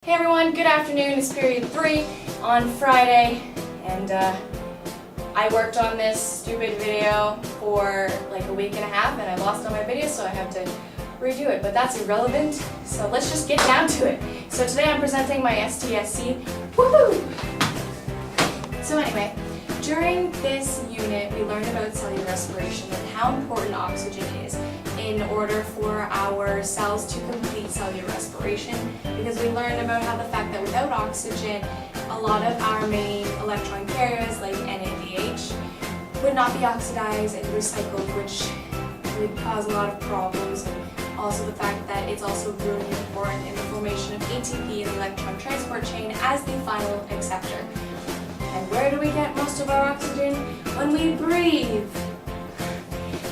Hey everyone, good afternoon. It's period 3 on Friday, and I worked on this stupid video for like a week and a half, and I lost all my videos, so I have to redo it, but that's irrelevant, so let's just get down to it. So today I'm presenting my STSC. Woohoo! So anyway, during this unit we learned about cellular respiration and how important oxygen is in order for our cells to complete cellular respiration, because we learned about how the fact that without oxygen, a lot of our main electron carriers like NADH would not be oxidized and recycled, which would cause a lot of problems. And also the fact that it's also really important in the formation of ATP in the electron transport chain as the final acceptor. And where do we get most of our oxygen? When we breathe.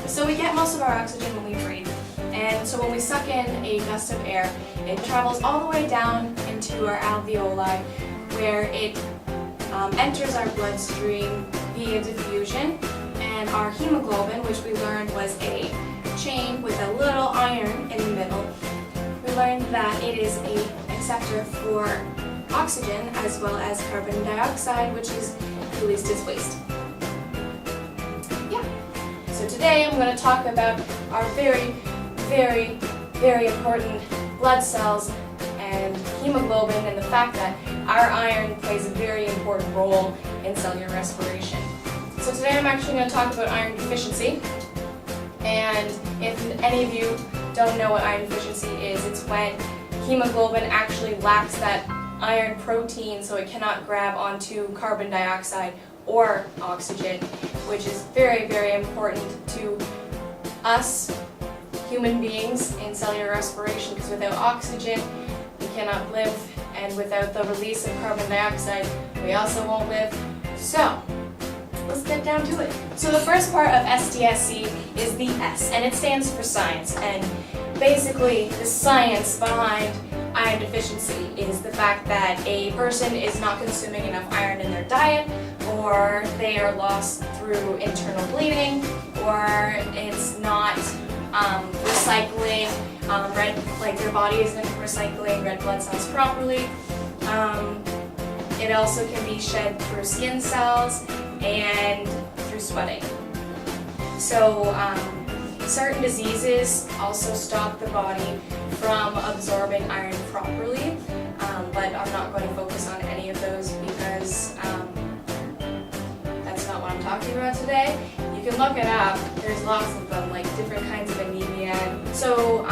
So we get most of our oxygen when we breathe. And so when we suck in a gust of air, it travels all the way down into our alveoli, where it enters our bloodstream via diffusion, and our hemoglobin, which we learned was a chain with a little iron in the middle, we learned that it is an acceptor for oxygen as well as carbon dioxide, which is released as waste. Yeah. So today I'm going to talk about our very important blood cells and hemoglobin, and the fact that our iron plays a very important role in cellular respiration. So today I'm actually going to talk about iron deficiency. And if any of you don't know what iron deficiency is, it's when hemoglobin actually lacks that iron protein, so it cannot grab onto carbon dioxide or oxygen, which is very important to us human beings in cellular respiration, because without oxygen we cannot live, and without the release of carbon dioxide we also won't live. So let's get down to it. So the first part of STSC is the S, and it stands for science. And basically the science behind iron deficiency is the fact that a person is not consuming enough iron in their diet, or they are lost through internal bleeding, or it's not recycling their body isn't recycling red blood cells properly. It also can be shed through skin cells and through sweating. So certain diseases also stop the body from absorbing iron properly, but I'm not going to focus on any of those because that's not what I'm talking about today. You can look it up. There's lots of them, like different kinds of anemia. So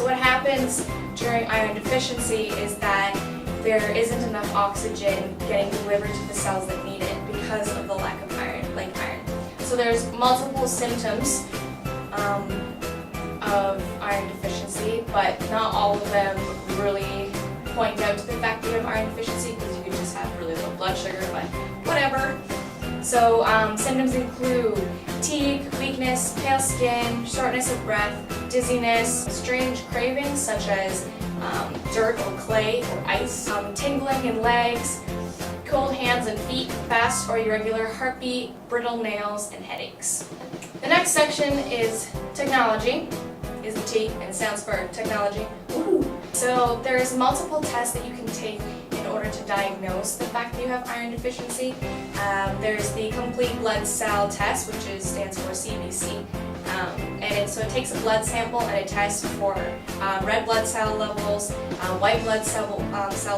what happens during iron deficiency is that there isn't enough oxygen getting delivered to the cells that need it because of the lack of iron, like iron. So there's multiple symptoms of iron deficiency, but not all of them really point out to the fact that you have iron deficiency, because you could just have really low blood sugar, but whatever. So symptoms include fatigue, weakness, pale skin, shortness of breath, dizziness, strange cravings such as dirt or clay or ice, tingling in legs, cold hands and feet, fast or irregular heartbeat, brittle nails, and headaches. The next section is technology, is the T, and it stands for technology. Woo! So there's multiple tests that you can take in order to diagnose the fact that you have iron deficiency. There's the complete blood cell test, which stands for CBC. So it takes a blood sample and it tests for red blood cell levels, white blood cell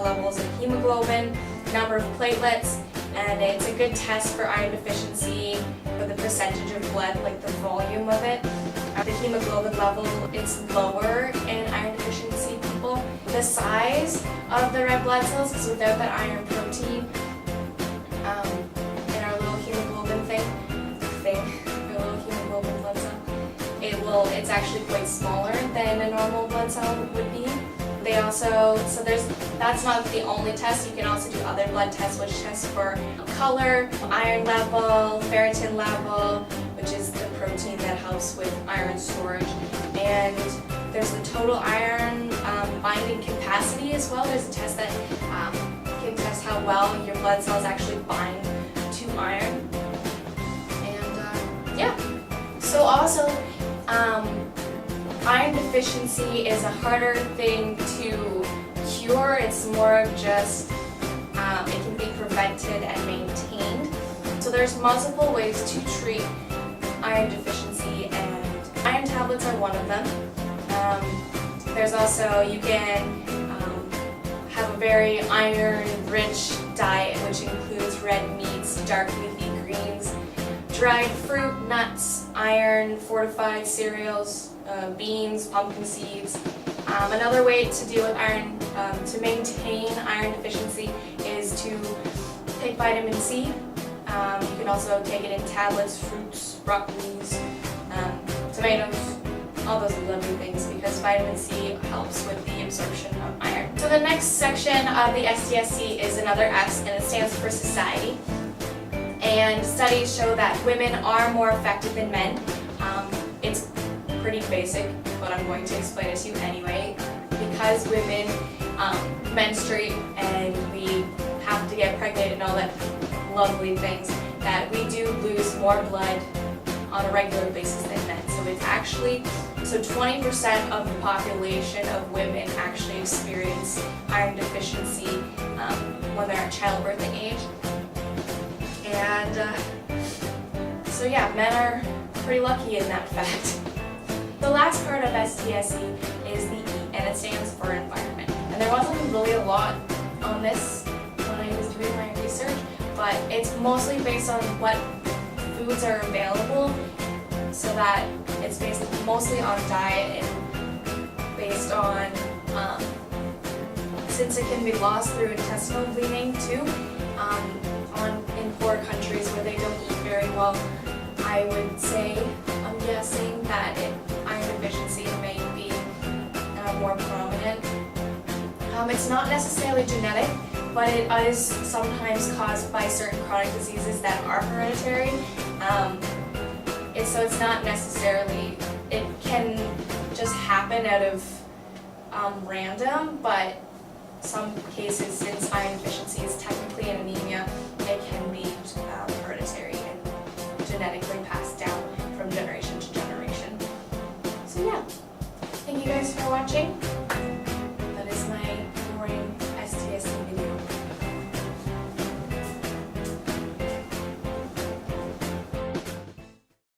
levels, and hemoglobin, number of platelets, and it's a good test for iron deficiency for the percentage of blood, like the volume of it. The hemoglobin level, it's lower in iron deficiency people. The size of the red blood cells, because without that iron protein in our little hemoglobin the little hemoglobin blood cell, it's actually quite smaller than a normal blood cell would be. They also, that's not the only test. You can also do other blood tests, which test for color, iron level, ferritin level, which is the protein that helps with iron storage. And there's the total iron binding capacity as well. There's a test that can test how well your blood cells actually bind to iron. And yeah, so also iron deficiency is a harder thing to cure cure, it's more of just, it can be prevented and maintained. So there's multiple ways to treat iron deficiency, and iron tablets are one of them. There's also, you can have a very iron-rich diet, which includes red meats, dark leafy greens, dried fruit, nuts, iron-fortified cereals, beans, pumpkin seeds. Another way to deal with iron, to maintain iron deficiency, is to take vitamin C. You can also take it in tablets, fruits, broccolis, tomatoes, all those lovely things, because vitamin C helps with the absorption of iron. So the next section of the STSC is another S, and it stands for society. And studies show that women are more affected than men. It's pretty basic, but I'm going to explain it to you anyway. Because women menstruate and we have to get pregnant and all that lovely things, that we do lose more blood on a regular basis than men. So it's actually, 20% of the population of women actually experience iron deficiency when they're at childbirthing age. And so yeah, men are pretty lucky in that fact. The last part of STSE is the E, and it stands for environment. And there wasn't really a lot on this when I was doing my research, but it's mostly based on what foods are available, so that it's based mostly on diet and based on, since it can be lost through intestinal bleeding too, in poor countries where they don't eat very well, I would say, I'm guessing that iron deficiency may be more prominent. It's not necessarily genetic, but it is sometimes caused by certain chronic diseases that are hereditary. So it's not necessarily, it can just happen out of random, but some cases, since iron deficiency is technically an anemia,